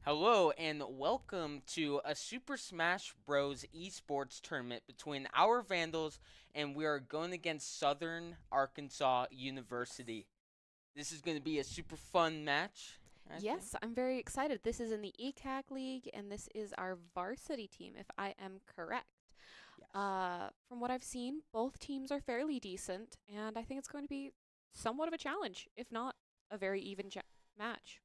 Hello and welcome to a Super Smash Bros. Esports tournament between our Vandals and we are going against Southern Arkansas University. This is going to be a super fun match. Yes, I'm very excited. This is in the ECAC League, and this is our varsity team, if I am correct. Yes. From what I've seen, both teams are fairly decent, and I think it's going to be somewhat of a challenge, if not a very even match.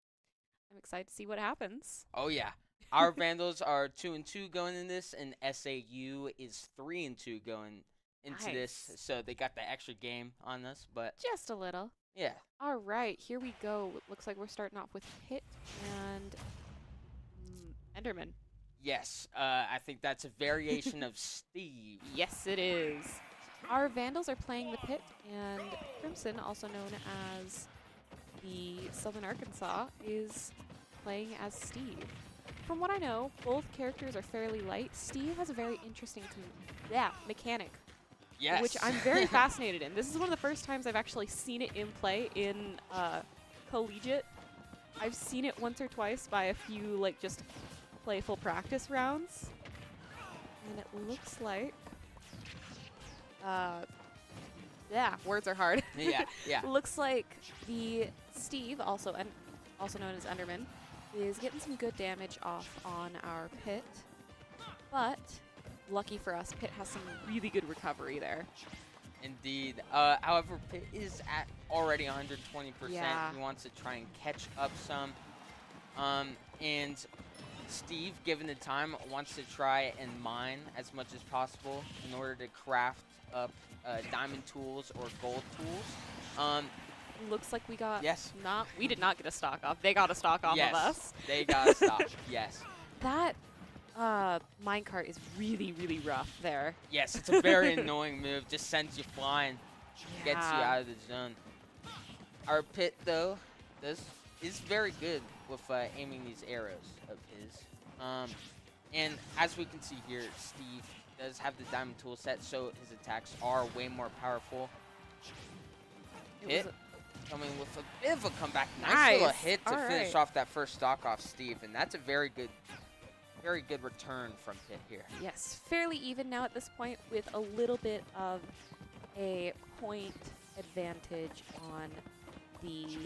I'm excited to see what happens. Oh yeah. Our Vandals are 2-2 going in this, and SAU is 3-2 going into this. Nice. So they got the extra game on us, but Just a little. yeah. All right, here we go. Looks like we're starting off with Hit and Enderman. Yes, I think that's a variation of Steve. Yes, it is. Our Vandals are playing the Pit, and Crimson, also known as the Southern Arkansas, is playing as Steve. From what I know, both characters are fairly light. Steve has a very interesting mechanic, Yes. which I'm very fascinated in. This is one of the first times I've actually seen it in play in collegiate. I've seen it once or twice by a few just playful practice rounds, and it looks like words are hard. Yeah. Looks like the Steve, also known as Enderman, is getting some good damage off on our Pit, but lucky for us, Pit has some really good recovery there. Indeed. However, Pitt is at already 120%. Yeah. He wants to try and catch up some. And Steve, given the time, wants to try and mine as much as possible in order to craft up diamond tools or gold tools. Looks like we got we did not get a stock off. They got a stock off yes, of us. They got a stock. Yes. That minecart is really, really rough there. Yes, it's a very annoying move. Just sends you flying, gets you out of the zone. Our Pit, though, is very good with aiming these arrows of his. And as we can see here, Steve does have the diamond tool set, so his attacks are way more powerful. Hit coming with a bit of a comeback. Nice little hit to finish off that first stock off Steve, and that's a very good return from Pit here. Yes, fairly even now at this point with a little bit of a point advantage on the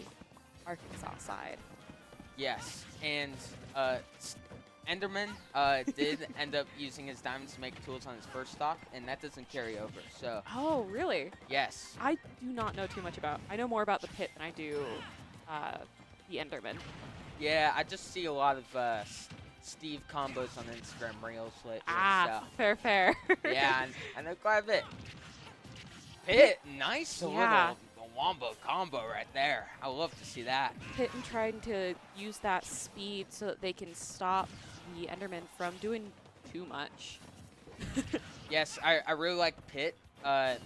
Arkansas side. Yes, and Enderman did end up using his diamonds to make tools on his first stock, and that doesn't carry over. So. Oh, really? Yes. I do not know too much about. I know more about the Pit than I do the Enderman. Yeah, I just see a lot of Steve combos on Instagram Reels lately. Ah, so. fair. Yeah, I know quite a bit. Pit, nice little wombo combo right there. I love to see that. Pit and trying to use that speed so that they can stop the Enderman from doing too much. Yes, I really like Pit,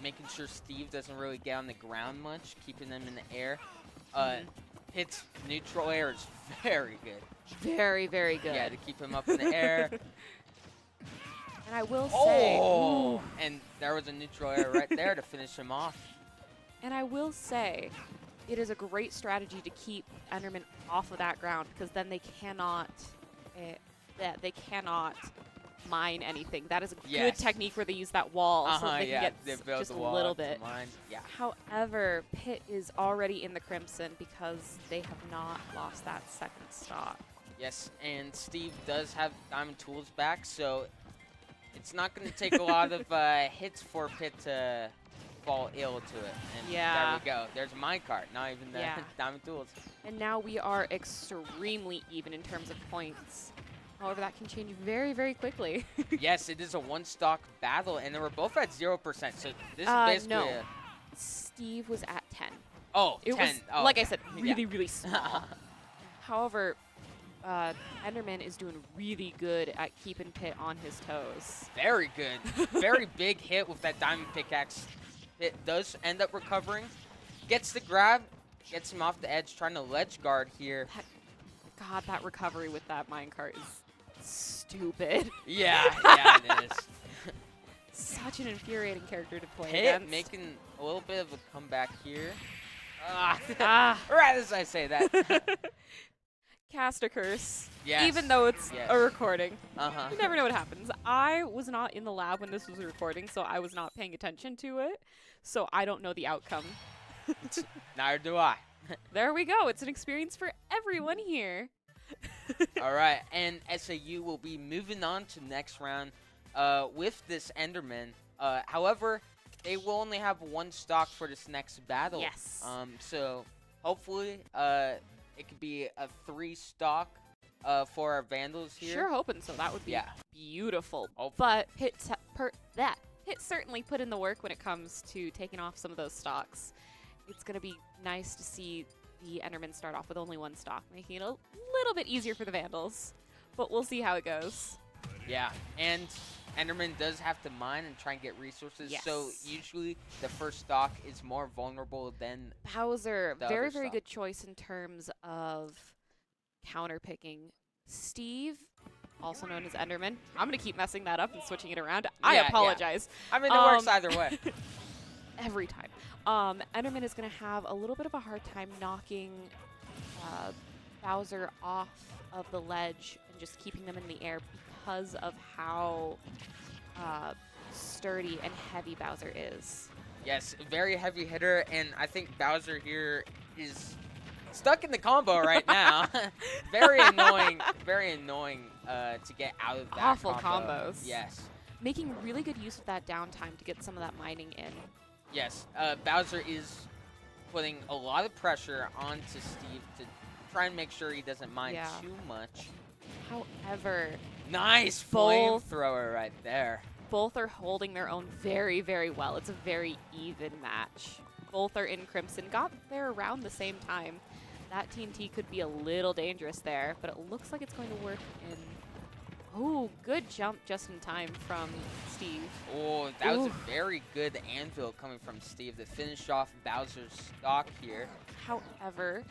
making sure Steve doesn't really get on the ground much, keeping them in the air. Pit's neutral air is very good. Very, very good. Yeah, to keep him up in the air. And I will say... Oh! And there was a neutral air right there to finish him off. And I will say, it is a great strategy to keep Enderman off of that ground, because then they cannot mine anything. That is a good technique where they use that wall so they can get just a little bit. Yeah. However, Pit is already in the Crimson because they have not lost that second stock. Yes, and Steve does have diamond tools back, so it's not going to take a lot of hits for Pit to fall ill to it. And there we go. There's a minecart, not even the diamond tools. And now we are extremely even in terms of points. However, that can change very, very quickly. Yes, it is a one-stock battle, and they were both at 0%. So this is basically no. Steve was at 10. Oh, it 10. was, like I said, really, really small. However, Enderman is doing really good at keeping Pit on his toes. Very good. Very big hit with that diamond pickaxe. Pit does end up recovering. Gets the grab. Gets him off the edge, trying to ledge guard here. God, that recovery with that minecart is stupid. Yeah, it is. Such an infuriating character to play Pit against. making a little bit of a comeback here. Right as I say that. Cast a curse. Yes. Even though it's Yes. a recording. Uh-huh. You never know what happens. I was not in the lab when this was recording, so I was not paying attention to it. So I don't know the outcome. Neither do I. There we go. It's an experience for everyone here. All right, and SAU will be moving on to next round with this Enderman. However, they will only have one stock for this next battle. Yes. So hopefully it could be a 3 stock for our Vandals here. Sure hoping so. That would be beautiful. Hopefully. But Hit certainly put in the work when it comes to taking off some of those stocks. It's going to be nice to see the Enderman start off with only one stock, making it a little bit easier for the Vandals. But we'll see how it goes. Yeah, and Enderman does have to mine and try and get resources. Yes. So usually the first stock is more vulnerable than Bowser, the very, other very stock. good choice in terms of counter-picking. Steve, also known as Enderman. I'm going to keep messing that up and switching it around. I Yeah, yeah. apologize. I mean, it works either way. Every time. Enderman is going to have a little bit of a hard time knocking Bowser off of the ledge and just keeping them in the air because of how sturdy and heavy Bowser is. Yes, very heavy hitter, and I think Bowser here is stuck in the combo right now. Very annoying to get out of that Awful combo. combos. Yes. Making really good use of that downtime to get some of that mining in. Yes, Bowser is putting a lot of pressure onto Steve to try and make sure he doesn't mine too much. However, Nice Both- flamethrower right there. both are holding their own very, very well. It's a very even match. Both are in Crimson. Got there around the same time. That TNT could be a little dangerous there, but it looks like it's going to work in... Oh, good jump just in time from Steve. Oh, that was a very good anvil coming from Steve to finish off Bowser's stock here. However,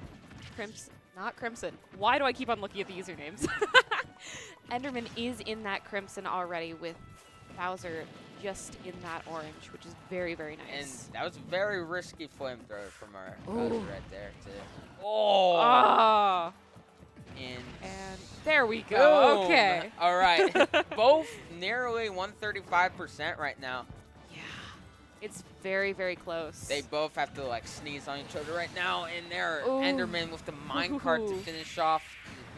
not Crimson. Why do I keep on looking at the usernames? Enderman is in that Crimson already with Bowser just in that orange, which is very, very And nice. that was a very risky flamethrower from our Bowser Ooh. right there, too. Oh! Ah, and there we go. Boom. Okay. All right. Both nearly 135% right now. Yeah, it's very, very close. They both have to like sneeze on each other right now, and they're Ooh. Enderman with the minecart to finish off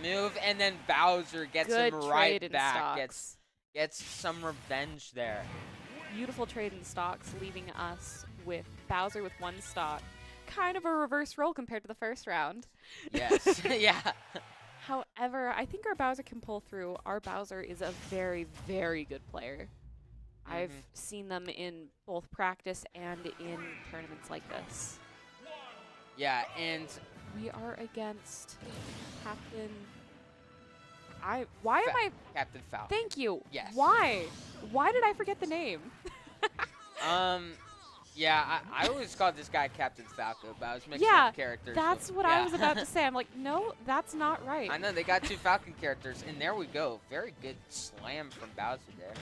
the move, and then Bowser gets Good him trade right in back. stocks. Gets some revenge there. Beautiful trade in stocks, leaving us with Bowser with one stock. Kind of a reverse role compared to the first round. Yes. Yeah. However, I think our Bowser can pull through. Our Bowser is a very, very good player. I've seen them in both practice and in tournaments like this. Yeah, and We are against Captain... Why am I... Captain Falcon. Thank you. Yes. Why? Why did I forget the name? Yeah, I always called this guy Captain Falcon, but I was mixing Yeah, up characters. That's what I was about to say. I'm like, no, that's not right. I know, they got 2 Falcon characters, and there we go. Very good slam from Bowser there.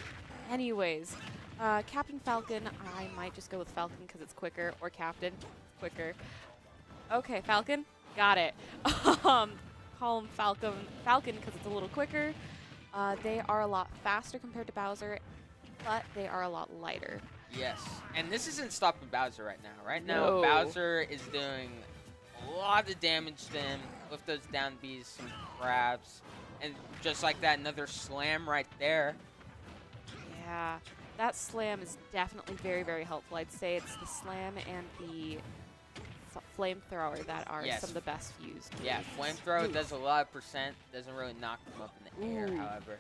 Anyways, Captain Falcon, I might just go with Falcon because it's quicker, or Captain, quicker. Okay, Falcon, got it. Call him Falcon because it's a little quicker. They are a lot faster compared to Bowser, but they are a lot lighter. Yes, and this isn't stopping Bowser right now. Right now, No. Bowser is doing a lot of damage to him with those down Bs, some grabs, and just like that, another slam right there. Yeah, that slam is definitely very, very helpful. I'd say it's the slam and the flamethrower that are Yes. some of the best used. Yeah, flamethrower does a lot of percent, doesn't really knock them up in the air, Ooh. however.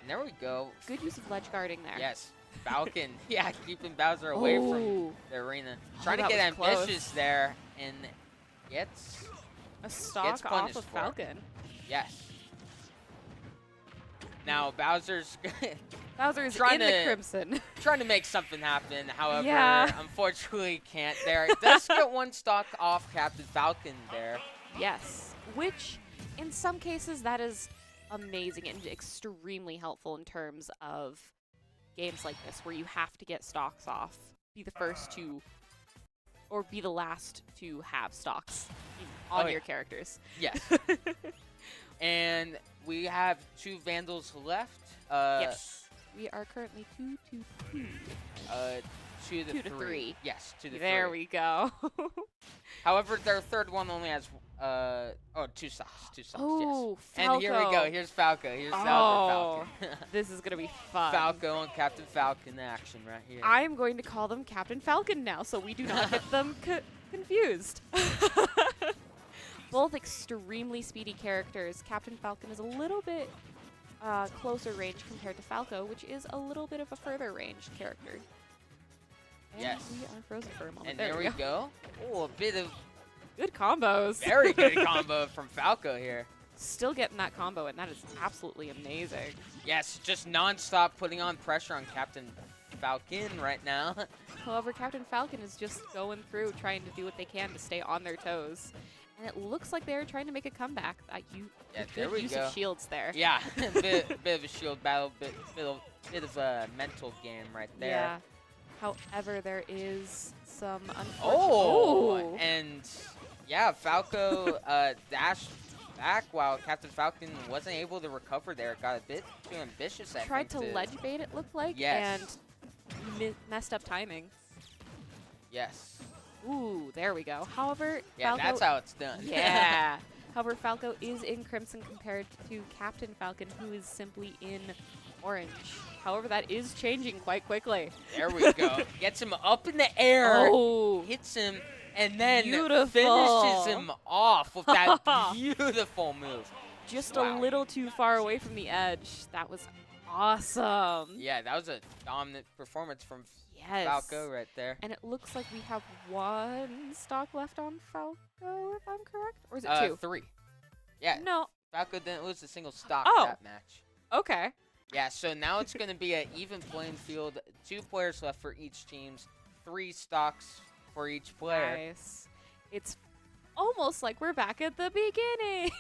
And there we go. Good use of ledge guarding there. Yes, Falcon, yeah, keeping Bowser away from Ooh. the arena. Oh, Trying to that get was ambitious close. there, and gets, A stock off punished of for it. Falcon. yes. Now, Bowser's Bowser is Trying in the to- Crimson. trying to make something happen, however, Yeah. unfortunately can't there. It does get one stock off Captain Falcon there. Yes, which in some cases that is amazing and extremely helpful in terms of games like this where you have to get stocks off, be the first to, or be the last to have stocks on Oh, your yeah. characters. Yes. And we have 2 Vandals left. Yes. We are currently 2-2-2. 2 to 2 to 3. 3. Yes, 2 to 3. There we go. However, their third one only has 2 stocks. 2 stocks. Oh, yes. Falco. And here we go. Here's Falco. Here's Albert Falcon. This is gonna be fun. Falco and Captain Falcon action right here. I'm going to call them Captain Falcon now, so we do not get them confused. Both extremely speedy characters. Captain Falcon is a little bit closer range compared to Falco, which is a little bit of a further range character. And yes. we are frozen for a moment. And there we go. Oh, a bit of good combos. very good combo from Falco here. Still getting that combo, and that is absolutely amazing. Yes, just non-stop putting on pressure on Captain Falcon right now. However, Captain Falcon is just going through, trying to do what they can to stay on their toes. And it looks like they're trying to make a comeback. There we use go. of shields there. Yeah, bit of a shield battle, bit of a mental game right there. Yeah. However, there is some unfortunate. Oh, and yeah, Falco dashed back while Captain Falcon wasn't able to recover there. Got a bit too ambitious. Tried to ledge bait, it looked like, yes. and messed up timing. Yes. Ooh, there we go. However, yeah, Falco, that's how it's done. Yeah. However, Falco is in Crimson compared to Captain Falcon, who is simply in Orange. However, that is changing quite quickly. There we go. Gets him up in the air. Oh. Hits him, and then Beautiful. finishes him off with that beautiful move. Just wow. a little too far away from the edge. That was awesome. Yeah, that was a dominant performance from Yes. Falco right there. And it looks like we have 1 stock left on Falco, if I'm correct. Or is it 2? 3. Yeah. No. Falco didn't lose a single stock that match. Okay. Yeah, so now it's going to be an even playing field. 2 players left for each team. 3 stocks for each player. Nice. It's almost like we're back at the beginning.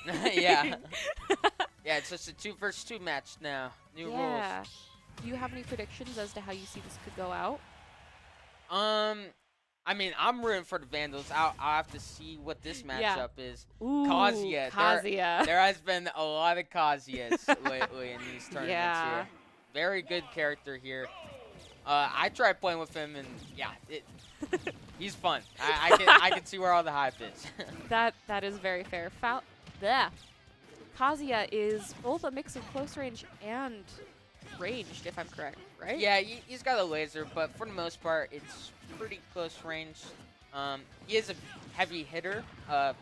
Yeah. Yeah, it's just a 2 versus 2 match now. New rules. Do you have any predictions as to how you see this could go out? I mean, I'm rooting for the Vandals. I'll have to see what this matchup is. Ooh, Kazuya. There has been a lot of Kazuyas lately in these tournaments here. Very good character here. I tried playing with him, and yeah, he's fun. I can see where all the hype is. that is very fair. Kazuya is both a mix of close range and ranged, if I'm correct, right? Yeah, he's got a laser, but for the most part, it's pretty close range. He is a heavy hitter,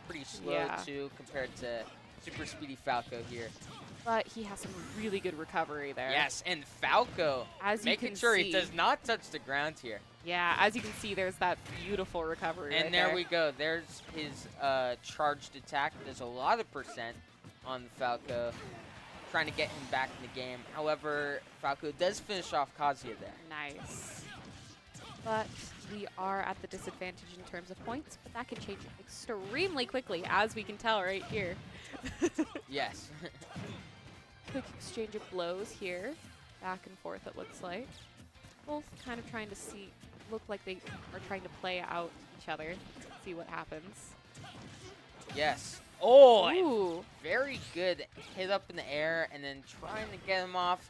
pretty slow too, compared to super speedy Falco here. But he has some really good recovery there. Yes, and Falco, making sure he does not touch the ground here. Yeah, as you can see, there's that beautiful recovery. And there we go. There's his charged attack. There's a lot of percent on Falco, trying to get him back in the game. However, Falco does finish off Kazuya there. Nice. But we are at the disadvantage in terms of points, but that can change extremely quickly, as we can tell right here. Yes. Quick exchange of blows here. Back and forth, it looks like. Both kind of trying to look like they are trying to play out each other, see what happens. Yes. Oh, ooh. Very good hit up in the air, and then trying to get him off.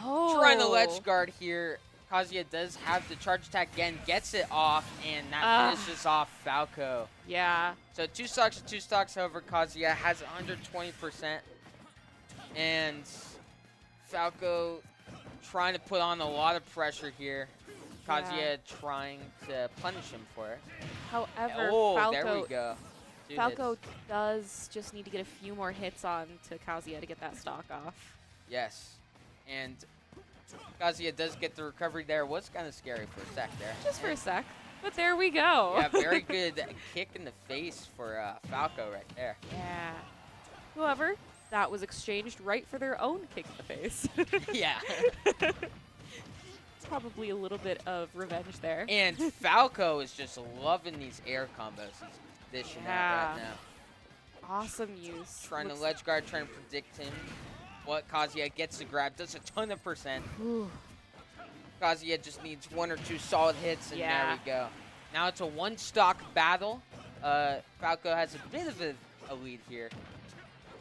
Oh. Trying to ledge guard here. Kazuya does have the charge attack again, gets it off, and that finishes off Falco. Yeah. So 2 stocks to 2 stocks, however, Kazuya has 120%. And Falco trying to put on a lot of pressure here. Kazuya trying to punish him for it. However, Falco, there we go. Falco does just need to get a few more hits on to Kazuya to get that stock off. Yes. And Kazuya does get the recovery there. Was kind of scary for a sec there. Just for a sec. But there we go. Yeah, very good kick in the face for Falco right there. Yeah. However, that was exchanged right for their own kick in the face. Yeah. Probably a little bit of revenge there. And Falco is just loving these air combos. He's dishing out right now. Awesome use. Trying to ledge guard, trying to predict him. What Kazuya gets the grab, does a ton of percent. Ooh. Kazuya just needs 1 or 2 solid hits, and there we go. Now it's a 1 stock battle. Falco has a bit of a lead here.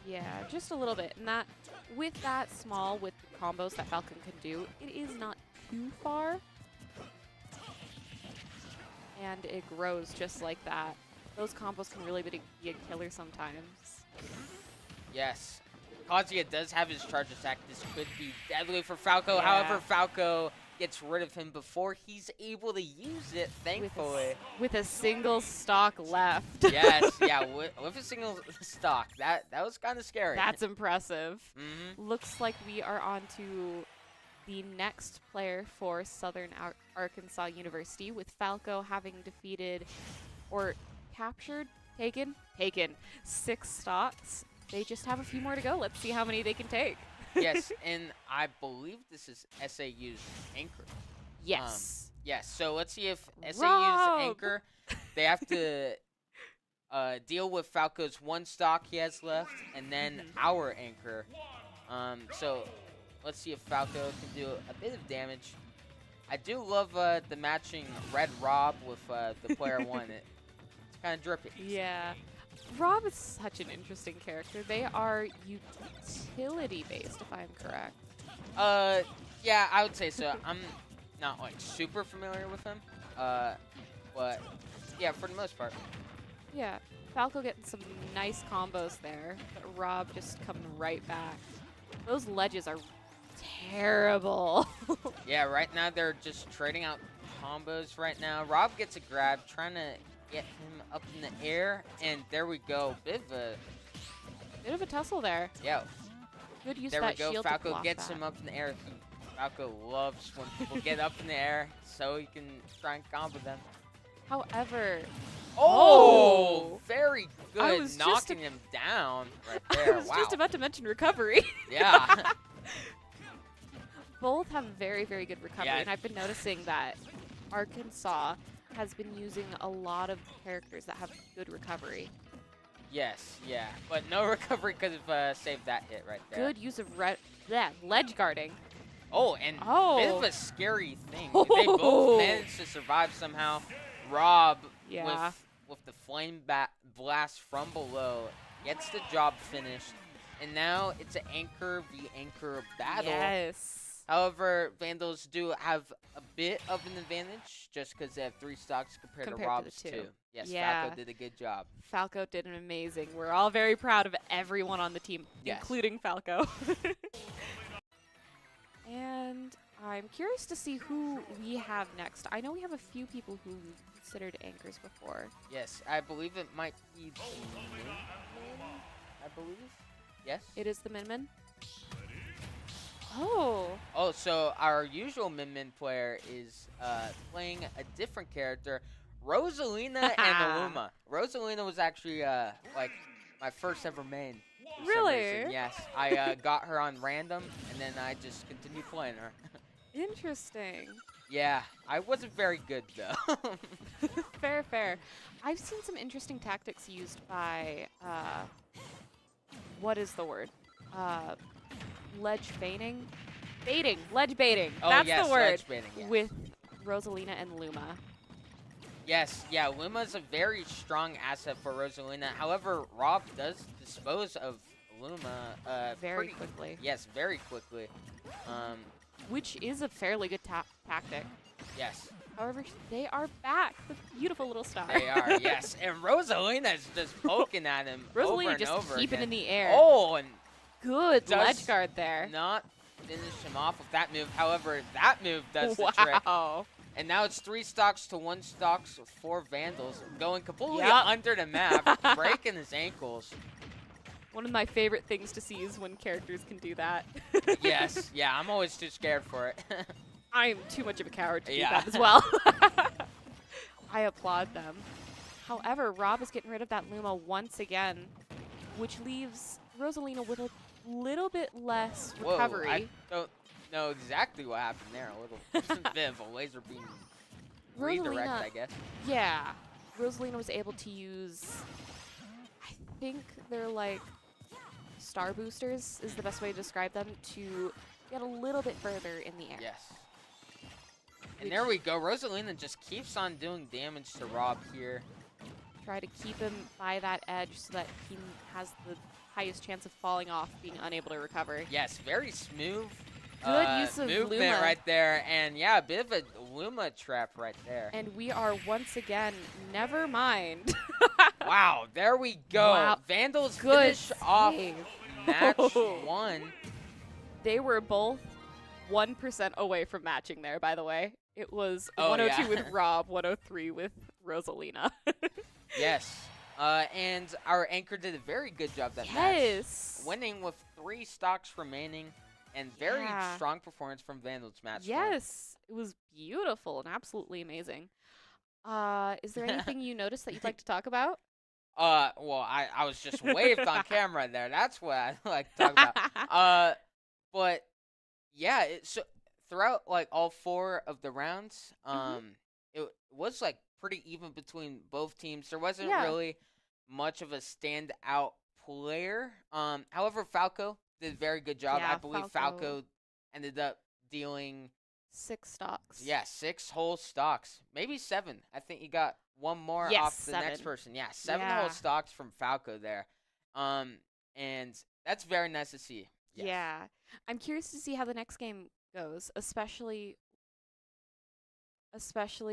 Yeah, just a little bit. And that, with that small, with the combos that Falcon can do, it is not too far. And it grows just like that. Those combos can really be a killer sometimes. Yes. Kazuya does have his charge attack. This could be deadly for Falco. Yeah. However, Falco gets rid of him before he's able to use it, thankfully. With a single stock left. Yes, yeah, with a single stock. That was kind of scary. That's impressive. Mm-hmm. Looks like we are on to the next player for Southern Arkansas University, with Falco having defeated or captured, taken 6 stocks. They just have a few more to go. Let's see how many they can take. Yes, and I believe this is SAU's anchor. Yes. Yes, so let's see if SAU's Rob! anchor, they have to deal with Falco's 1 stock he has left, and then our anchor. So let's see if Falco can do a bit of damage. I do love the matching red Rob with the player 1. It's kind of drippy. Yeah. Rob is such an interesting character. They are utility-based, if I'm correct. Yeah, I would say so. I'm not like super familiar with him, but yeah, for the most part. Yeah, Falco getting some nice combos there, but Rob just coming right back. Those ledges are terrible. Yeah, right now they're just trading out combos right now. Rob gets a grab, trying to get him up in the air, and there we go. Bit of a tussle there. Yeah. Good use there of we that go. shield to Falco block gets that. him up in the air. Falco loves when people get up in the air, so he can try and combo them. However, oh, very I good, was knocking him down right there. I was Wow. just about to mention recovery. Yeah. Both have very, very good recovery, Yeah. and I've been noticing that Arkansas has been using a lot of characters that have good recovery. Yes, yeah, but no recovery could have saved that hit right there. Good use of ledge guarding. Oh, and Oh. bit of a scary thing. They both managed to survive somehow. Rob, Yeah. with the flame blast from below, gets the job finished. And now it's an anchor v anchor battle. Yes. However, Vandals do have a bit of an advantage just because they have 3 stocks compared to Compared to Rob's the 2. 2. Yes, Yeah. Falco did a good job. Falco did an amazing. We're all very proud of everyone on the team, Yes. including Falco. And I'm curious to see who we have next. I know we have a few people who we've considered anchors before. Yes, I believe it might be the Min, I believe. Yes? It is the Min. Oh. Oh, so our usual Min player is playing a different character, Rosalina and Illuma. Rosalina was actually like my first ever main. for some Really? reason. Yes, I got her on random, and then I just continued playing her. Interesting. Yeah, I wasn't very good though. Fair, fair. I've seen some interesting tactics used by, what is the word? Ledge feigning? Baiting. Ledge baiting. Oh, That's yes, the word. ledge baiting, yes. With Rosalina and Luma. Yes, yeah, Luma's a very strong asset for Rosalina. However, Rob does dispose of Luma Very pretty quickly. Yes, very quickly. Which is a fairly good tactic. Yes, However, they are back. The beautiful little star. they are, yes. And Rosalina's just poking at him over Rosalina and just over keeping again. in the air. Oh, and Good does ledge guard there. not finish him off with that move. However, that move does the trick. Wow. And now it's 3 stocks to 1 stocks for Vandals, going completely Yep. under the map, breaking his ankles. One of my favorite things to see is when characters can do that. Yes, yeah, I'm always too scared for it. I am too much of a coward to do Yeah. that as well. I applaud them. However, Rob is getting rid of that Luma once again, which leaves Rosalina with a little bit less recovery. Whoa, I don't know exactly what happened there. A little bit of a laser beam redirect, Rosalina- I guess. Yeah. Rosalina was able to use, I think they're like star boosters is the best way to describe them, to get a little bit further in the air. Yes. And there we go. Rosalina just keeps on doing damage to Rob here. Try to keep him by that edge so that he has the highest chance of falling off, being unable to recover. Yes, very smooth. Good use of movement Luma. right there, and yeah, a bit of a Luma trap right there. And we are once again, never mind. Wow, there we go. Wow. Vandals Good finish off save. match 1. They were both 1% away from matching there, by the way. It was Oh, 102 yeah. with Rob, 103 with Rosalina. Yes. And our anchor did a very good job that Yes. match. Winning with 3 stocks remaining, and very Yeah. strong performance from Vandals match 1. Yes. It was beautiful and absolutely amazing. Is there anything you noticed that you'd like to talk about? Well, I was just waved on camera there. That's what I like to talk about. But yeah, so throughout like all 4 of the rounds, it was like pretty even between both teams. There wasn't Yeah. really much of a standout player. However, Falco did a very good job. Yeah, I believe Falco. Falco ended up dealing 6 stocks. 6 whole stocks, maybe 7. I think he got one more Yes, off the next 7. person. Yeah, 7 Yeah. whole stocks from Falco there. And that's very nice to see. Yes. Yeah. I'm curious to see how the next game goes, especially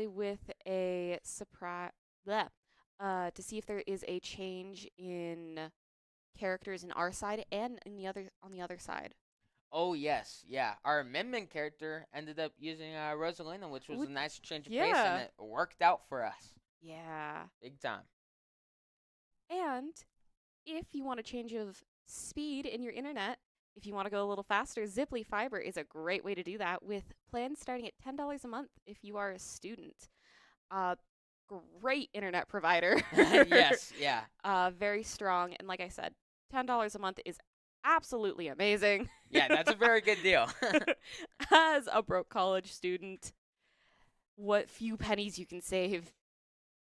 with a surprise. To see if there is a change in characters in our side and on the other side. Oh yes, yeah. Our amendment character ended up using Rosalina, which was a nice change of pace, yeah. and it worked out for us. Yeah. Big time. And if you want a change of speed in your internet, if you want to go a little faster, Ziply Fiber is a great way to do that with plans starting at $10 a month if you are a student. Great internet provider. Yes, yeah. Very strong. And like I said, $10 a month is absolutely amazing. Yeah, that's a very good deal. As a broke college student, what few pennies you can save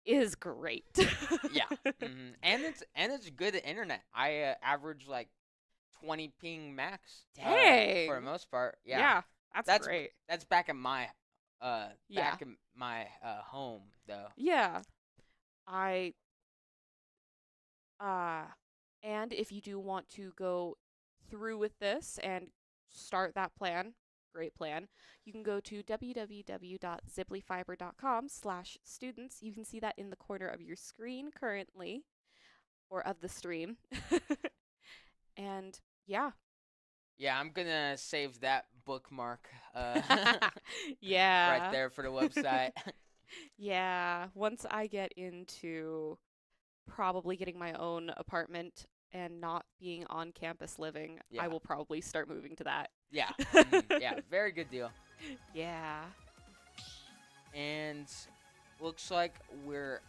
is great. Yeah. And it's good internet. I average like 20 ping max. Dang. For the most part. Yeah. Yeah, that's great. That's back in my Yeah. home though. Yeah. And if you do want to go through with this and start that plan, great plan, you can go to www.ziplyfiber.com/students. You can see that in the corner of your screen currently, or of the stream. And yeah. Yeah, I'm gonna save that bookmark Yeah. right there for the website. Yeah. Once I get into probably getting my own apartment and not being on campus living, Yeah. I will probably start moving to that. Yeah. Yeah, very good deal. Yeah. And looks like we're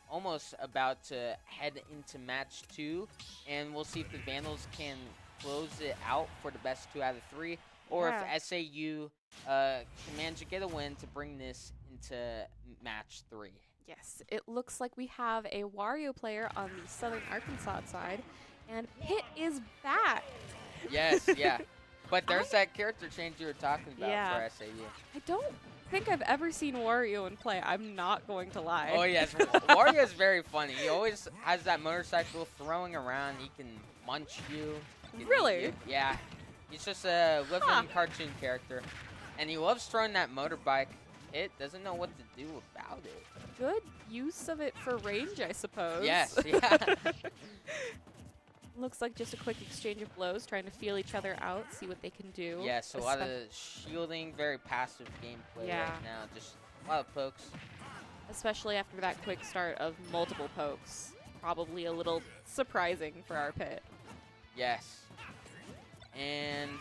almost about to head into match 2, and we'll see if the Vandals can close it out for the best 2 out of 3, or Yeah. if SAU can manage to get a win to bring this into match 3. Yes, it looks like we have a Wario player on the Southern Arkansas side, and Pitt is back. Yes, yeah. But there's that character change you were talking about Yeah. for SAU. I don't think I've ever seen Wario in play. I'm not going to lie. Oh, yes. Wario is very funny. He always has that motorcycle throwing around. He can munch you. He can eat Really? you. Yeah. He's just a living cartoon character. And he loves throwing that motorbike. It doesn't know what to do about it. Good use of it for range, I suppose. Yes, yeah. Looks like just a quick exchange of blows, trying to feel each other out, see what they can do. Yes, a lot of shielding, very passive gameplay Yeah. right now. Just a lot of pokes. Especially after that quick start of multiple pokes. Probably a little surprising for our Pitt. Yes. And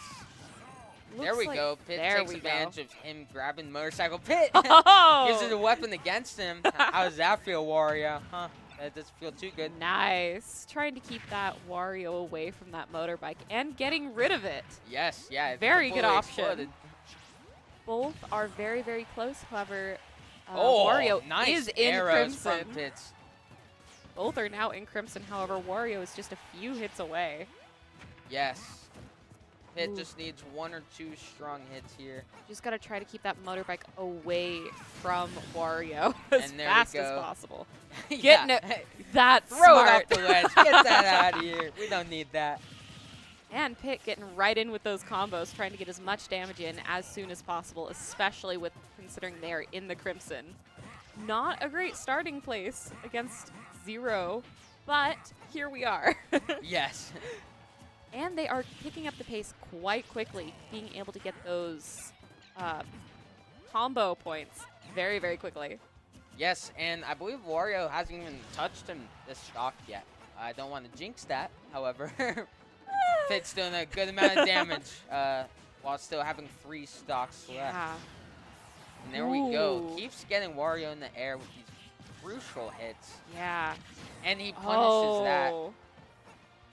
there Looks we go. Pitt there takes we advantage go. of him grabbing the motorcycle. Pitt Oh! uses a weapon against him. How does that feel, Wario? Huh? That doesn't feel too good. Nice. Trying to keep that Wario away from that motorbike and getting rid of it. Yes, yeah. It Very good completely option. exploded. Both are very, very close. However, Oh, Wario nice is in arrows Crimson. from Pitts. Both are now in Crimson. However, Wario is just a few hits away. Yes. Pit Ooh. just needs 1 or 2 strong hits here. Just got to try to keep that motorbike away from Wario as And there fast we as go. possible. Yeah. Getting it. That's Throw it smart. off the ledge. Get that out of here. We don't need that. And Pit getting right in with those combos, trying to get as much damage in as soon as possible, especially with considering they are in the Crimson. Not a great starting place against 0, but here we are. Yes. And they are picking up the pace quite quickly, being able to get those combo points very, very quickly. Yes, and I believe Wario hasn't even touched him this stock yet. I don't want to jinx that, however. Pit's doing a good amount of damage while still having 3 stocks left. Yeah. And there we go. Ooh. Keeps getting Wario in the air with these crucial hits. Yeah. And he punishes that.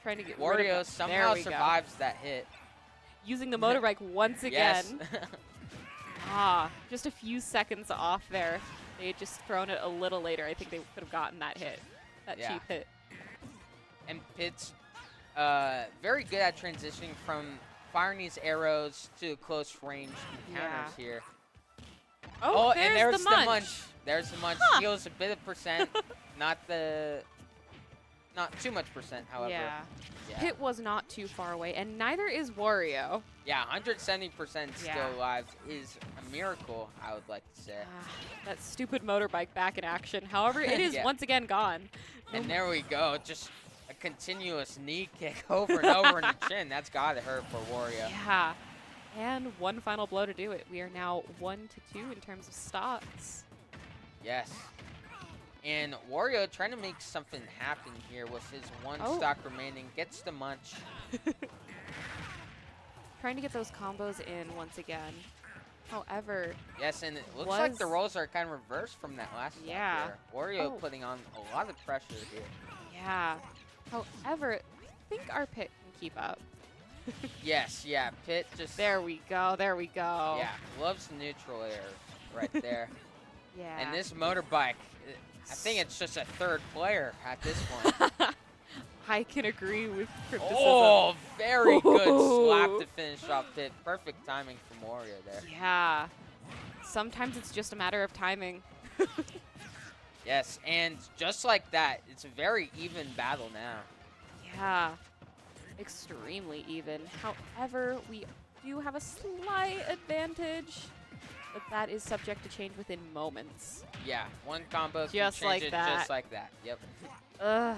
Trying to get rid of Wario that. somehow There we go. survives that hit. Using the motorbike once again. Yes. Just a few seconds off there. They had just thrown it a little later. I think they could have gotten that hit. That Yeah. cheap hit. And Pit's very good at transitioning from firing these arrows to close range encounters here. Oh, and there's the munch. There's the munch. Huh. Heals a bit of percent. Not too much percent, however. Yeah. Yeah. Pit was not too far away, and neither is Wario. Yeah, 170% still Yeah. alive is a miracle, I would like to say. That stupid motorbike back in action. However, it is Yeah. once again gone. And there we go. Just a continuous knee kick over and over in the chin. That's got to hurt for Wario. Yeah. And one final blow to do it. We are now 1-2 in terms of stocks. Yes. And Wario trying to make something happen here with his 1 Oh. stock remaining. Gets the munch. Trying to get those combos in once again. However, Yes, and it looks like the Was- roles are kind of reversed from that last stock Yeah. here. Wario Oh. putting on a lot of pressure here. yeah. However, I think our Pit can keep up. Yes, yeah. Pit just... There we go. There we go. Yeah, loves the neutral air right there. Yeah. And this motorbike, I think it's just a 3rd player at this point. I can agree with criticism. Oh, very good slap Ooh. to finish off Pit. Perfect timing from Wario there. Yeah. Sometimes it's just a matter of timing. Yes, and just like that, it's a very even battle now. Yeah. Extremely even. However, we do have a slight advantage, but that is subject to change within moments. Yeah, 1 combo can Just change like it that. just like that. Yep. Ugh.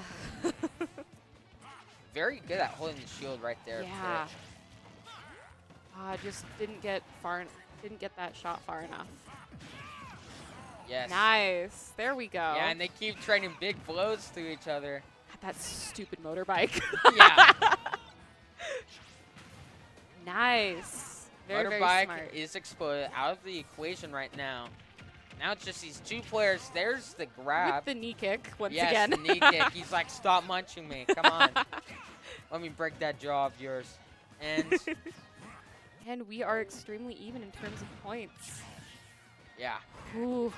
Very good at holding the shield right there. Yeah. Pit. Just didn't get that shot far enough. Yes. Nice. There we go. Yeah, and they keep trading big blows to each other. That stupid motorbike. Yeah. Nice. Very, very Motorbike smart. is exploded out of the equation right now. Now it's just these 2 players. There's the grab. With the knee kick once Yes, again. the knee kick. He's like, stop munching me. Come on. Let me break that jaw of yours. And And we are extremely even in terms of points. yeah. Ooh.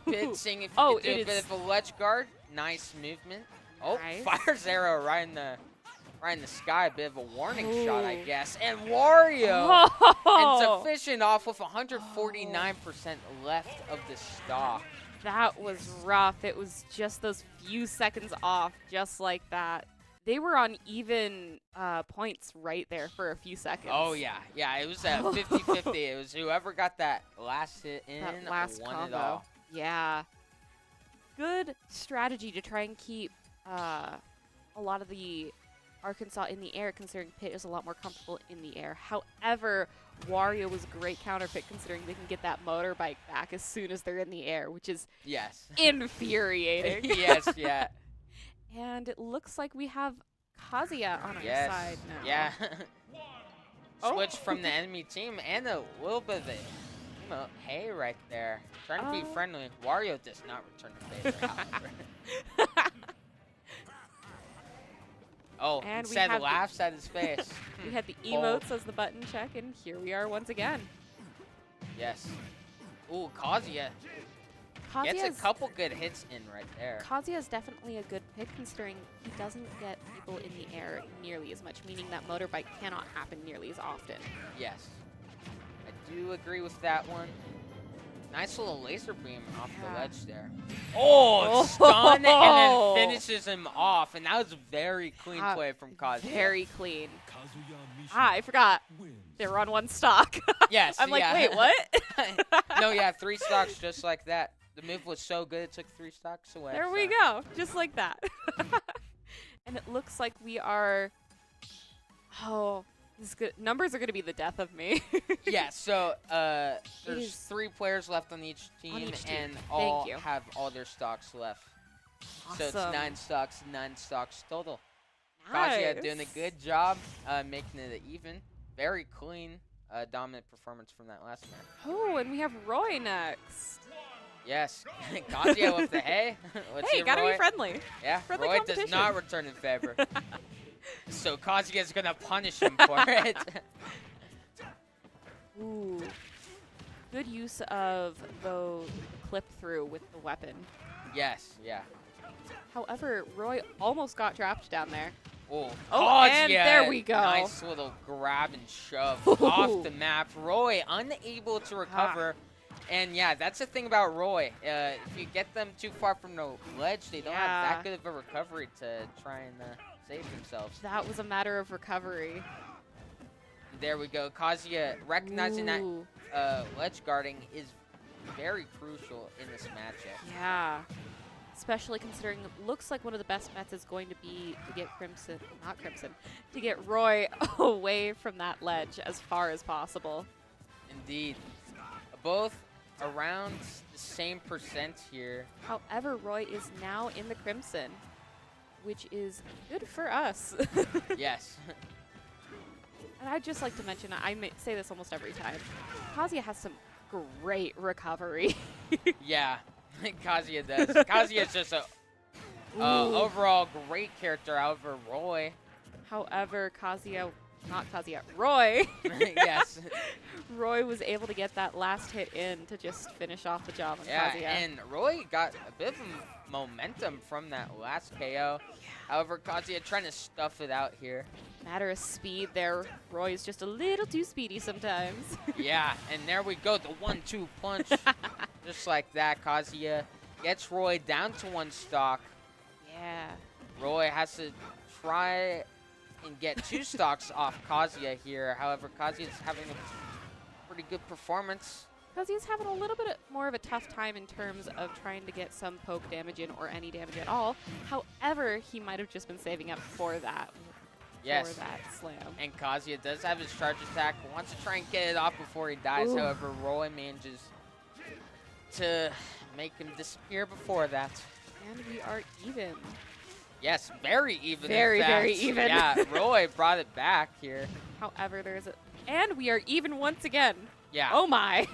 Pit seeing if you Oh, can do it a bit is- of a ledge guard. Nice movement. Oh, Nice. fires arrow right in the sky. A bit of a warning shot, I Ooh. guess. And Wario ends Oh, up finishing off with 149% left of the stock. that was rough. It was just those few seconds off, just like that. They were on even points right there for a few seconds. Oh, yeah. Yeah, it was a 50-50. It was whoever got that last hit in That last won combo. it all. Yeah. Good strategy to try and keep a lot of the Arkansas in the air, considering Pit is a lot more comfortable in the air. However, Wario was a great counter Pit, considering they can get that motorbike back as soon as they're in the air, which is Yes. infuriating. Yes, yeah. And it looks like we have Kazuya on our Yes. side now. Yeah. Oh. Switch from the enemy team and a little bit of a hey right there. Trying to be Oh. friendly. Wario does not return the favor, however. Oh, And we instead have the- laughs at his face. We had the Bold. emotes as the button check, and here we are once again. Yes. Ooh, Kazuya. Gets a Kazuya's, couple good hits in right there. Kazuya is definitely a good pick considering he doesn't get people in the air nearly as much, meaning that motorbike cannot happen nearly as often. Yes. I do agree with that one. Nice little laser beam off the ledge there. Oh, stun and then finishes him off. And that was a very clean play from Kazuya. Very clean. I forgot. They were on one stock. Yes. I'm like, wait, what? No, yeah, 3 stocks just like that. The move was so good, it took 3 stocks away. There we go. Just like that. And it looks like we are... Oh, this is good. Numbers are going to be the death of me. Yeah, so there's 3 players left on each team, and all have all their stocks left. Awesome. So it's 9 stocks total. Nice. Kazuya doing a good job making it even. Very clean, dominant performance from that last match. Oh, and we have Roy next. Yes, Kazuya with the hey. Let's Hey, hear gotta Roy. be friendly. Yeah, Friendly Roy does competition. not return in favor. So Kazuya's gonna punish him for it. Ooh. Good use of the clip through with the weapon. Yes, yeah. However, Roy almost got trapped down there. Oh, and there we go. Nice little grab and shove Ooh. off the map. Roy unable to recover. And yeah, that's the thing about Roy. If you get them too far from the ledge, they don't have that good of a recovery to try and save themselves. That was a matter of recovery. There we go. Kazuya recognizing that ledge guarding is very crucial in this matchup. Yeah. Especially considering it looks like one of the best bets is going to be to get to get Roy away from that ledge as far as possible. Indeed. Both around the same percent here. However, Roy is now in the Crimson, which is good for us. Yes. And I'd just like to mention, I say this almost every time, Kazuya has some great recovery. Yeah, Kazuya does. Kazuya's just a overall great character. However, Roy. However, Roy. Yes. Roy was able to get that last hit in to just finish off the job on Kazuya. And Roy got a bit of momentum from that last KO. However, Kazuya trying to stuff it out here. Matter of speed there. Roy is just a little too speedy sometimes. Yeah, and there we go. The 1-2 punch. Just like that, Kazuya gets Roy down to 1 stock. Yeah. Roy has to try and get 2 stocks off Kazuya here. However, Kazuya's having a pretty good performance. Kazuya's having a little bit more of a tough time in terms of trying to get some poke damage in or any damage at all. However, he might have just been saving up for that. Yes. For that slam. And Kazuya does have his charge attack. Wants to try and get it off before he dies. Ooh. However, Roy manages to make him disappear before that. And we are even. Yes, very even. Very, in fact. very even. Yeah, Roy brought it back here. However, there's a... And we are even once again. Yeah. Oh, my.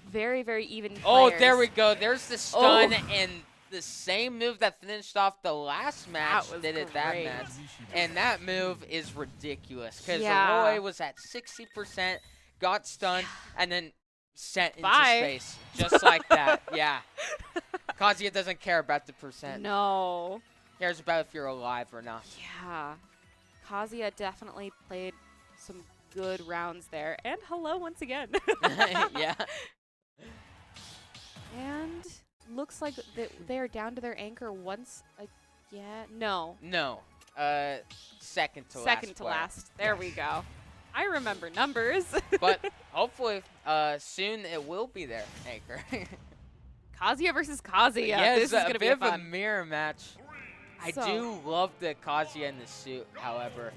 Very, very even players. Oh, there we go. There's the stun and the same move that finished off the last match did it that match. And that move is ridiculous because Roy was at 60%, got stunned, and then sent into space. Just like that. Yeah. Kazuya doesn't care about the percent. No. Cares about if you're alive or not. Yeah. Kazuya definitely played some good rounds there. And hello once again. Yeah. And looks like they're down to their anchor once again. No. No. Second to last. Second to last. There we go. I remember numbers. But hopefully soon it will be their anchor. Kazuya versus Kazuya. Yes, this is going to be bit of fun. a mirror match. I do love the Kazuya in the suit, however.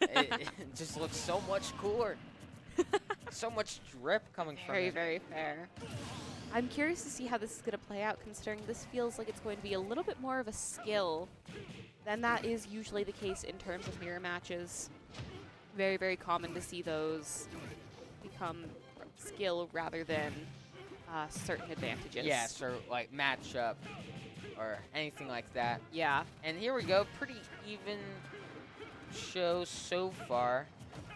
It just looks so much cooler. So much drip coming from it. Very fair. I'm curious to see how this is going to play out, considering this feels like it's going to be a little bit more of a skill than that is usually the case in terms of mirror matches. Very, very common to see those become skill rather than certain advantages. Yes, or like matchup or anything like that. Yeah. And here we go, pretty even show so far.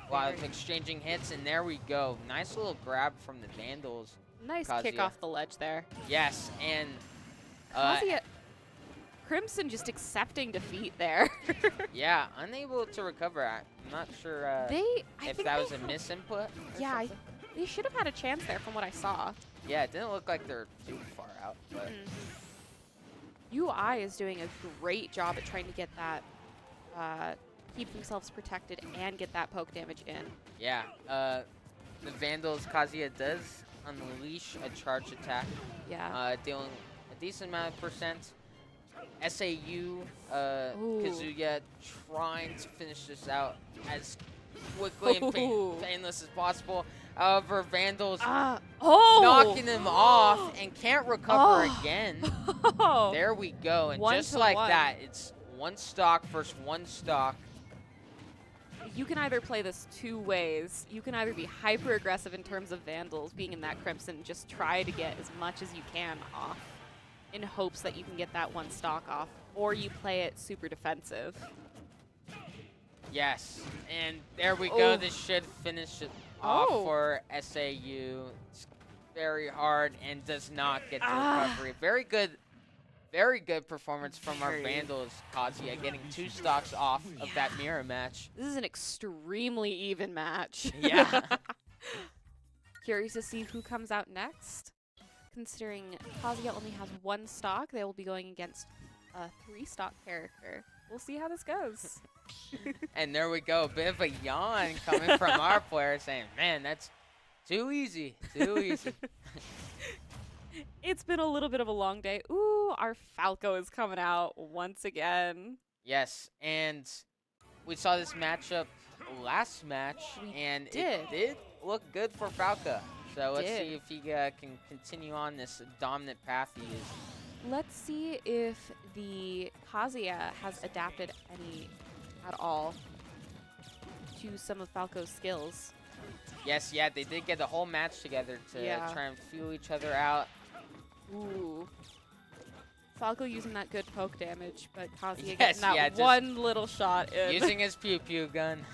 A lot of exchanging hits, and there we go. Nice little grab from the Vandals. Nice Kazuya. kick off the ledge there. Yes, and Kazuya, Crimson just accepting defeat there. yeah, unable to recover. I'm not sure if that was a misinput. Yeah, they should have had a chance there from what I saw. Yeah, it didn't look like they're too far out. But UI is doing a great job at trying to get that, keep themselves protected and get that poke damage in. yeah, the Vandals, Kazuya does unleash a charge attack. Yeah. Dealing a decent amount of percent. SAU, Kazuya trying to finish this out as quickly and painless as possible. However, Vandals knocking him off and can't recover again. There we go. And just like that, it's one stock versus one stock. You can either play this two ways. You can either be hyper aggressive in terms of Vandals being in that Crimson, just try to get as much as you can off in hopes that you can get that one stock off, or you play it super defensive. Yes, and there we go. This should finish it off for SAU. It's very hard and does not get the recovery. Very good performance from our Vandals, Kazuya, getting 2 stocks off of that mirror match. This is an extremely even match. Yeah. Curious to see who comes out next. Considering Kazuya only has 1 stock, they will be going against a 3-stock character. We'll see how this goes. And there we go. A bit of a yawn coming from our player saying, man, that's too easy. Too easy. It's been a little bit of a long day. Ooh, our Falco is coming out once again. Yes, and we saw this matchup last match, and it did look good for Falco. So let's see if he can continue on this dominant path he is. Let's see if the Kazuya has adapted any at all to some of Falco's skills. Yes, yeah, they did get the whole match together to try and feel each other out. Ooh. Falco using that good poke damage, but Kazuya getting that one little shot in. Using his pew-pew gun.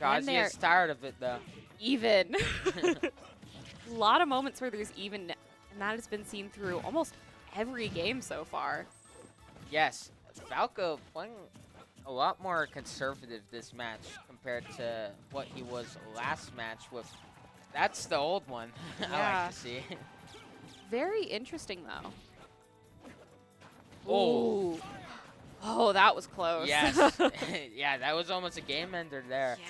Kazuya's tired of it, though. Even. A lot of moments where there's even, and that has been seen through almost every game so far. Yes, Falco playing a lot more conservative this match compared to what he was last match with. That's the old one. I like to see. Very interesting, though. Oh, that was close. Yes. Yeah, that was almost a game ender there. Yeah.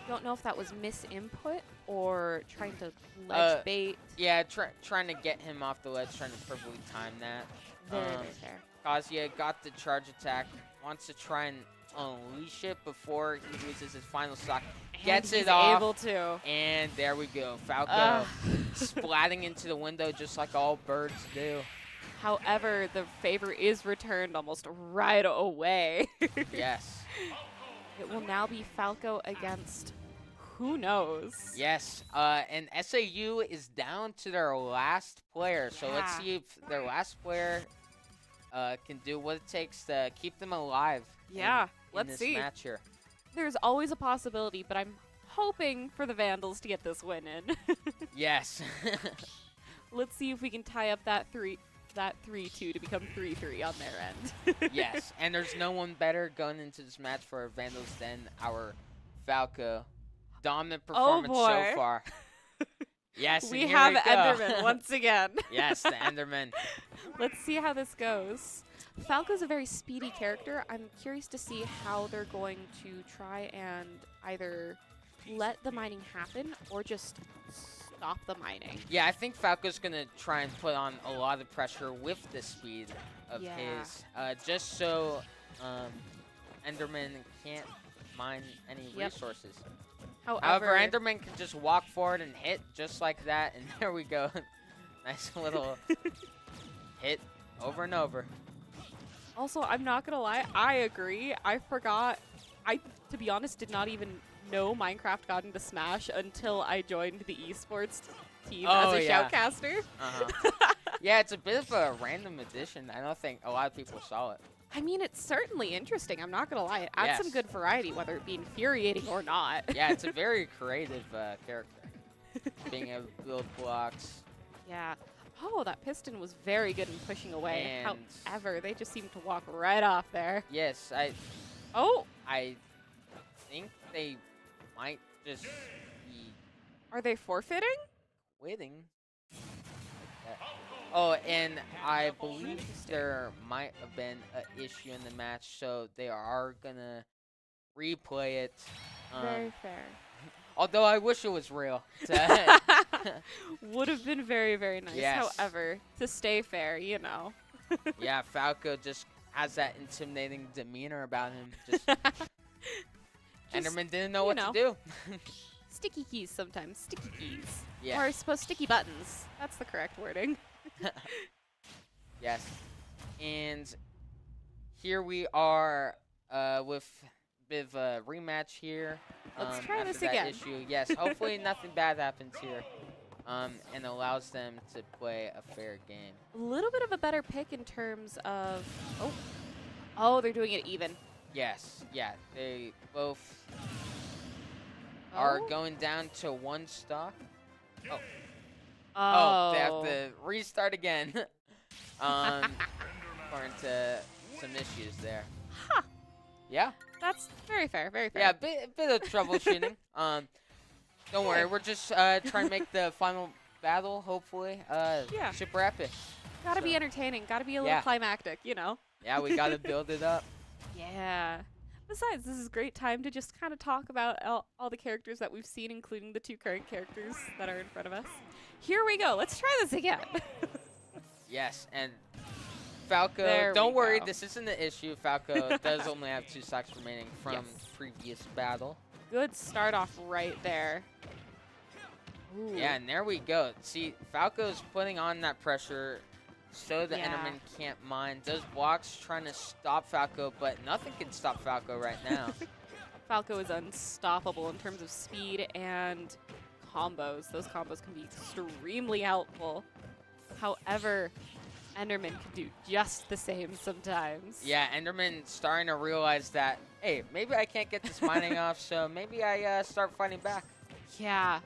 Don't know if that was misinput or trying to ledge bait. Yeah, trying to get him off the ledge, trying to perfectly time that. Very fair. Kazuya got the charge attack, wants to try and unleash it before he loses his final stock. Gets it off. Able to. And there we go. Falco splatting into the window just like all birds do. However, the favor is returned almost right away. Yes. It will now be Falco against who knows. Yes, and SAU is down to their last player. So let's see if their last player can do what it takes to keep them alive. Yeah, in this match here. There's always a possibility, but I'm hoping for the Vandals to get this win in. Yes. Let's see if we can tie up that 3-2 to become 3-3 on their end. Yes, and there's no one better going into this match for Vandals than our Falco. Dominant performance so far. Yes, we have Enderman once again. Yes, the Enderman. Let's see how this goes. Falco's a very speedy character. I'm curious to see how they're going to try and either let the mining happen or just stop the mining. Yeah, I think Falco's going to try and put on a lot of pressure with the speed of his, just so Enderman can't mine any resources. However, Enderman can just walk forward and hit just like that, and there we go. Nice little hit over and over. Also, I'm not going to lie, I agree. I forgot. To be honest, did not even know Minecraft got into Smash until I joined the esports team as a shoutcaster. Yeah, it's a bit of a random addition. I don't think a lot of people saw it. I mean, it's certainly interesting. I'm not going to lie. It adds some Yes. good variety, whether it be infuriating or not. Yeah, it's a very creative character. Being able to build blocks. Yeah. Oh, that piston was very good in pushing away. And However, they just seem to walk right off there. yes, Oh, I think they might just be are they forfeiting? quitting. Oh, and I believe there might have been an issue in the match, so they are gonna replay it. Very fair. Although I wish it was real. Would have been very, very nice. Yes. However, to stay fair, you know. Yeah, Falco just has that intimidating demeanor about him. Just Enderman didn't know what to do. Sticky keys sometimes. Sticky keys. Yeah. Or I suppose sticky buttons. That's the correct wording. Yes. And here we are with a bit of a rematch here. Let's try after this that again. issue. Yes, hopefully nothing bad happens here. And allows them to play a fair game. A little bit of a better pick in terms of... Oh, they're doing it even. Yes, yeah, they both are Oh. going down to one stock. Oh. Oh, they have to restart again. According to some issues there. Huh. Yeah. That's very fair, very fair. Yeah, a bit of troubleshooting. Don't worry, we're just trying to make the final battle, hopefully, Yeah. super epic. Gotta be So- entertaining. Gotta be a little Yeah. climactic, you know? Yeah, we gotta build it up. Yeah. Besides, this is a great time to just kind of talk about all the characters that we've seen, including the 2 current characters that are in front of us. Here we go. Let's try this again. Yes, and Falco, There don't we worry, go. this isn't an issue. Falco does only have 2 stocks remaining from Yes. previous battle. Good start off right there. Ooh. Yeah, and there we go. See, Falco's putting on that pressure so the Yeah. Enderman can't mine. Those blocks trying to stop Falco, but nothing can stop Falco right now. Falco is unstoppable in terms of speed and combos. Those combos can be extremely helpful. However, Enderman can do just the same sometimes. Yeah, Enderman starting to realize that, hey, maybe I can't get this mining off, so maybe I start fighting back. Yeah.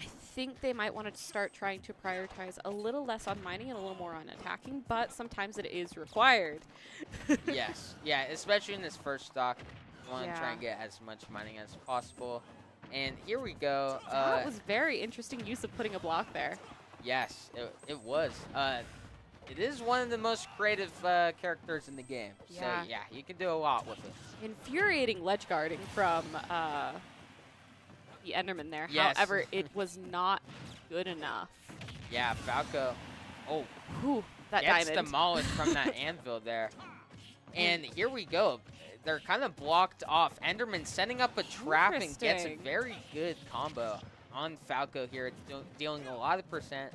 I think they might want to start trying to prioritize a little less on mining and a little more on attacking, but sometimes it is required. Yes, yeah, especially in this first stock. You want to try Yeah. and get as much mining as possible. And here we go. That was very interesting use of putting a block there. Yes, it was. It is one of the most creative characters in the game. Yeah. So, yeah, you can do a lot with it. Infuriating ledge guarding from the Enderman there. Yes. However, it was not good enough. Yeah, Falco. Oh, Whew, that gets diamond. demolished from that anvil there. And here we go. They're kind of blocked off. Enderman setting up a trap and gets a Interesting. very good combo on Falco here, dealing a lot of percent.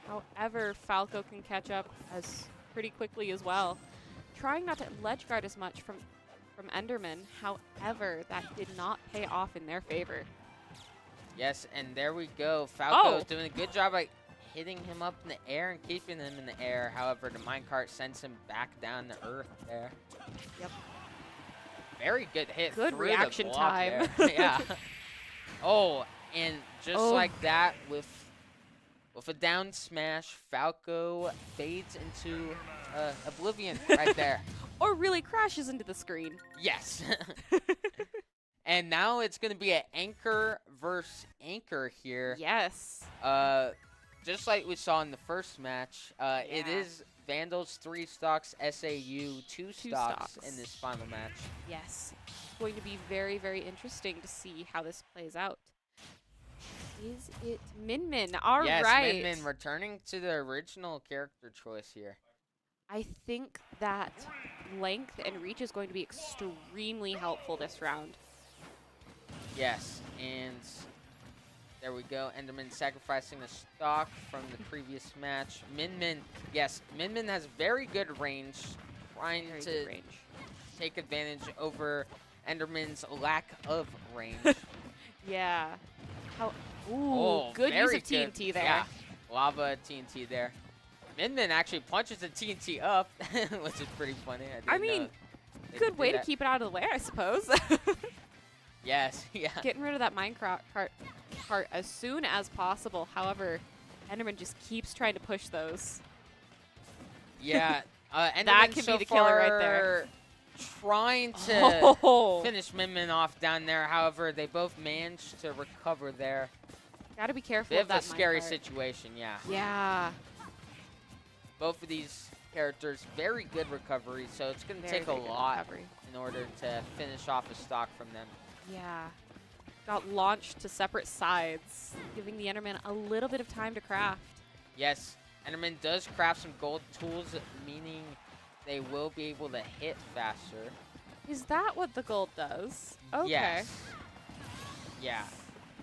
However, Falco can catch up as pretty quickly as well. Trying not to ledge guard as much from Enderman. However, that did not pay off in their favor. Yes, and there we go. Falco Oh. doing a good job at hitting him up in the air and keeping him in the air. However, the minecart sends him back down to earth there. Yep. Very good hit. Good through the reaction block time. there. Yeah. Oh, and just Oh. like that, with a down smash, Falco fades into oblivion right there. Or really crashes into the screen. Yes. And now it's going to be an anchor versus anchor here. Yes. Just like we saw in the first match, it Yeah. is Vandals 3 stocks, SAU 2 stocks in this final match. Yes. It's going to be very, very interesting to see how this plays out. Is it Min Min? All Yes, right. Min Min returning to the original character choice here. I think that length and reach is going to be extremely helpful this round. Yes, and there we go. Enderman sacrificing a stock from the previous match. Min Min, yes, Min Min has very good range, trying Very to good range. take advantage over Enderman's lack of range. Yeah. How? Ooh, Oh, good use very of TNT good. there. Yeah, lava TNT there. Min Min actually punches the TNT up, which is pretty funny. I mean, good way to keep it out of the way, I suppose. Yes, yeah. Getting rid of that Minecraft part as soon as possible. However, Enderman just keeps trying to push those. Yeah, Enderman that can so be the killer right there. Trying to Oh. finish Min Min off down there. However, they both managed to recover there. Gotta be careful Bit of that a scary minecart. situation, yeah. Yeah. Both of these characters, very good recovery, so it's going to Very, take a very good lot recovery. in order to finish off a stock from them. Yeah. Got launched to separate sides, giving the Enderman a little bit of time to craft. Yes, Enderman does craft some gold tools, meaning they will be able to hit faster. Is that what the gold does? Okay. Yes. Yeah.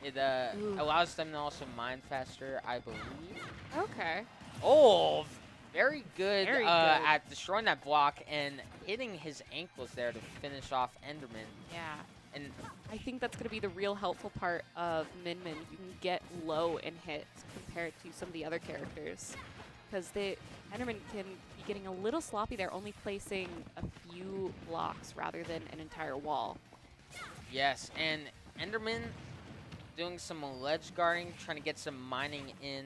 It Ooh. allows them to also mine faster, I believe. Okay. Oh, very good, Very good. at destroying that block and hitting his ankles there to finish off Enderman. Yeah. And I think that's going to be the real helpful part of Min Min. You can get low in hits compared to some of the other characters. Because Enderman can be getting a little sloppy there, only placing a few blocks rather than an entire wall. yes, and Enderman doing some ledge guarding, trying to get some mining in.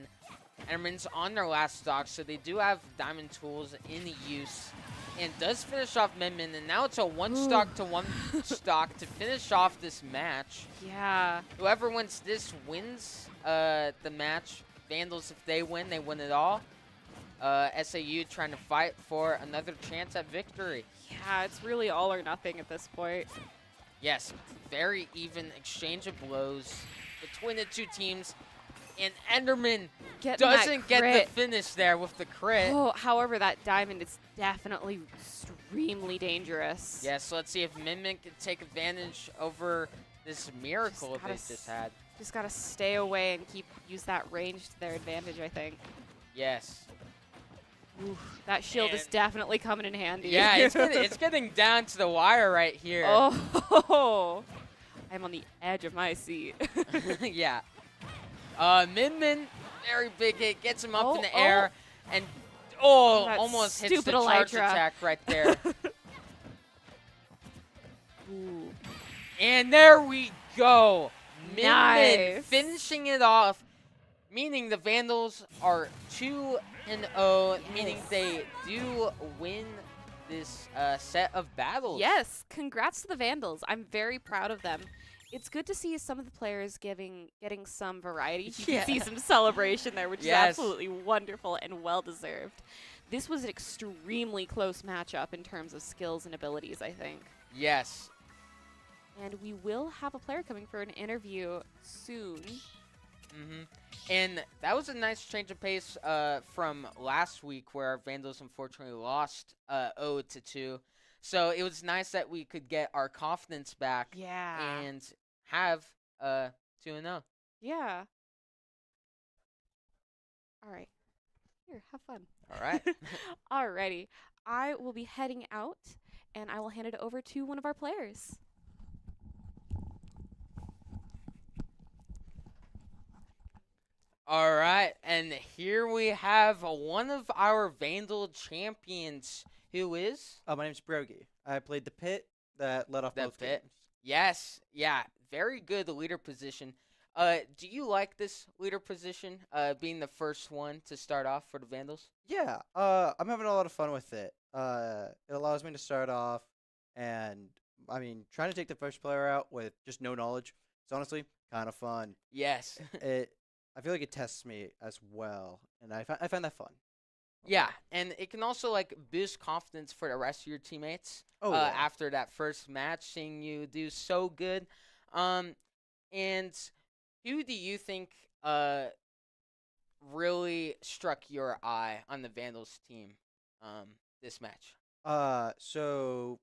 Enderman's on their last stock, so they do have diamond tools in use. And does finish off Min Min, and now it's a one stock to one stock to finish off this match. Yeah. Whoever wins this wins the match. Vandals, if they win it all. SAU trying to fight for another chance at victory. Yeah, it's really all or nothing at this point. Yes, very even exchange of blows between the two teams. And Enderman Getting that doesn't get crit. the finish there with the crit. Oh, however, that diamond is definitely extremely dangerous. Yeah, so let's see if Min Min can take advantage over this miracle Just they gotta just had. Just gotta stay away and use that range to their advantage, I think. Yes. Oof, that shield is And- definitely coming in handy. Yeah, it's getting down to the wire right here. Oh, I'm on the edge of my seat. Yeah. Min Min, very big hit, gets him up in the Oh, air, and That almost hits the stupid charge elytra. attack right there. Ooh. And there we go. Min Min Nice. finishing it off, meaning the Vandals are 2-0, meaning Yes. they do win this set of battles. Yes, congrats to the Vandals. I'm very proud of them. It's good to see some of the players getting some variety. You Yeah. can see some celebration there, which Yes. is absolutely wonderful and well-deserved. This was an extremely close matchup in terms of skills and abilities, I think. Yes. And we will have a player coming for an interview soon. And that was a nice change of pace from last week where our Vandals unfortunately lost 0-2. So it was nice that we could get our confidence back Yeah. and have 2-0. Yeah. All right. Here, have fun. All right. Alrighty. I will be heading out, and I will hand it over to one of our players. All right, and here we have one of our Vandal champions, who is My name's Brogy. I played the pit that led off the both Pit. games. Yes, yeah, very good leader position. Do you like this leader position, being the first one to start off for the Vandals? Yeah, I'm having a lot of fun with it. It allows me to start off, and I mean, trying to take the first player out with just no knowledge. It's honestly kind of fun. Yes. I feel like it tests me as well, and I find that fun. Yeah, and it can also like boost confidence for the rest of your teammates. Oh, yeah. After that first match, seeing you do so good. And who do you think really struck your eye on the Vandals team this match? Fichu,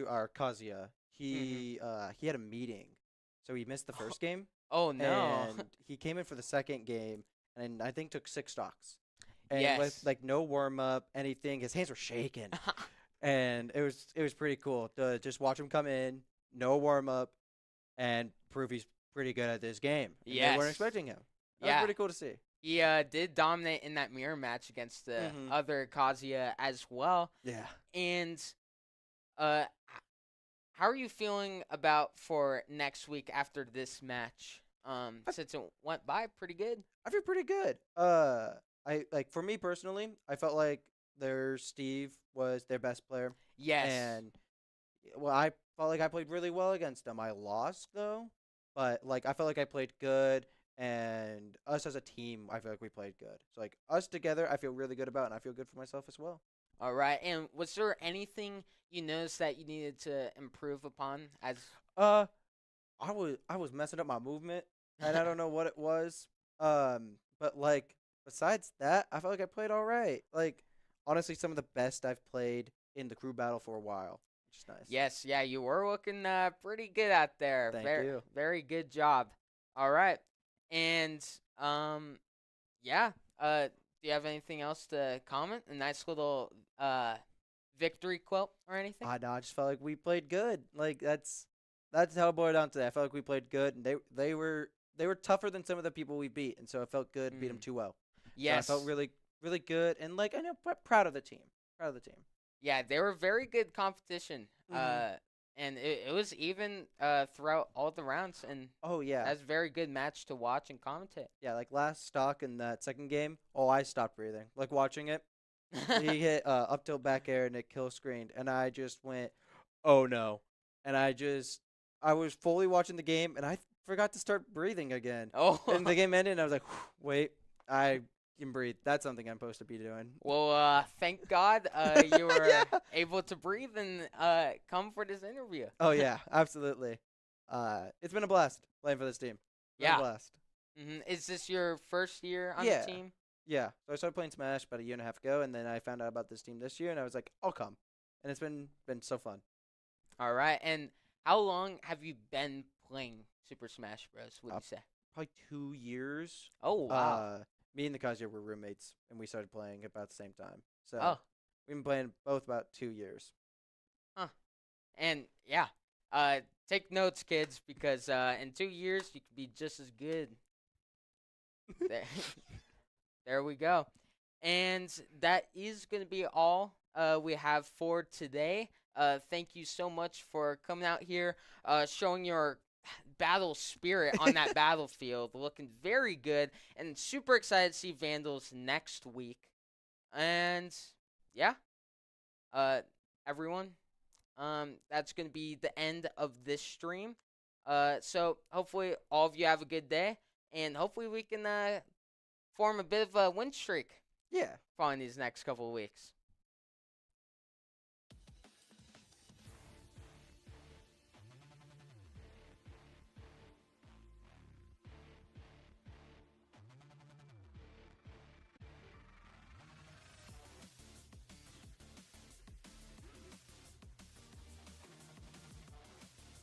our Kazuya, he had a meeting, so he missed the first game. Oh no. And he came in for the second game, and I think took 6 stocks. And Yes. with like no warm up, anything, his hands were shaking, and it was pretty cool to just watch him come in, no warm up, and prove he's pretty good at this game. And they Yes. weren't expecting him. That Yeah. was pretty cool to see. He did dominate in that mirror match against the Mhm. other Kazuya as well. Yeah. And uh, how are you feeling about for next week after this match? Since it went by pretty good. I feel pretty good. I like for me personally, I felt like their Steve was their best player, Yes. and well, I felt like I played really well against them. I lost though, but like I felt like I played good, and us as a team, I feel like we played good. So like us together, I feel really good about, and I feel good for myself as well. All right. And was there anything you noticed that you needed to improve upon as Uh, I was messing up my movement, and I don't know what it was. But like besides that, I felt like I played all right. Like honestly, some of the best I've played in the crew battle for a while, which is nice. Yes, yeah, you were looking pretty good out there. Thank Very, you. very good job. All right, and um, yeah. Do you have anything else to comment? A nice little victory quote or anything? I know. I just felt like we played good. Like that's how it boiled down today. I felt like we played good, and they were tougher than some of the people we beat, and so it felt good beat them too well. Yes. So I felt really good, and like I know proud of the team. Proud of the team. Yeah, they were very good competition. Mhm. And it was even throughout all the rounds, and Oh yeah. that's a very good match to watch and commentate. Yeah, like last stock in that second game. Oh, I stopped breathing. Like watching it. He hit up tilt back air and it kill screened, and I just went, oh no, and I was fully watching the game, and I forgot to start breathing again, Oh, and the game ended, and I was like, wait, I can breathe. That's something I'm supposed to be doing. well, thank God you were Yeah. able to breathe and come for this interview. Oh yeah, absolutely. It's been a blast playing for this team. Been a Yeah. blast. Is this your first year on Yeah. the team? Yeah, so I started playing Smash about a year and a half ago, and then I found out about this team this year, and I was like, I'll come, and it's been so fun. All right. And how long have you been playing Super Smash Bros? Would you say? Probably 2 years. Oh wow. Me and the Kazuya were roommates, and we started playing about the same time. So Oh, we've been playing both about 2 years. and yeah. Take notes, kids, because in 2 years you could be just as good. There, there we go. And that is going to be all we have for today. Thank you so much for coming out here, showing your battle spirit on that battlefield. Looking very good, and super excited to see Vandals next week. And yeah, everyone, that's going to be the end of this stream. So hopefully all of you have a good day, and hopefully we can form a bit of a win streak Yeah. following these next couple of weeks.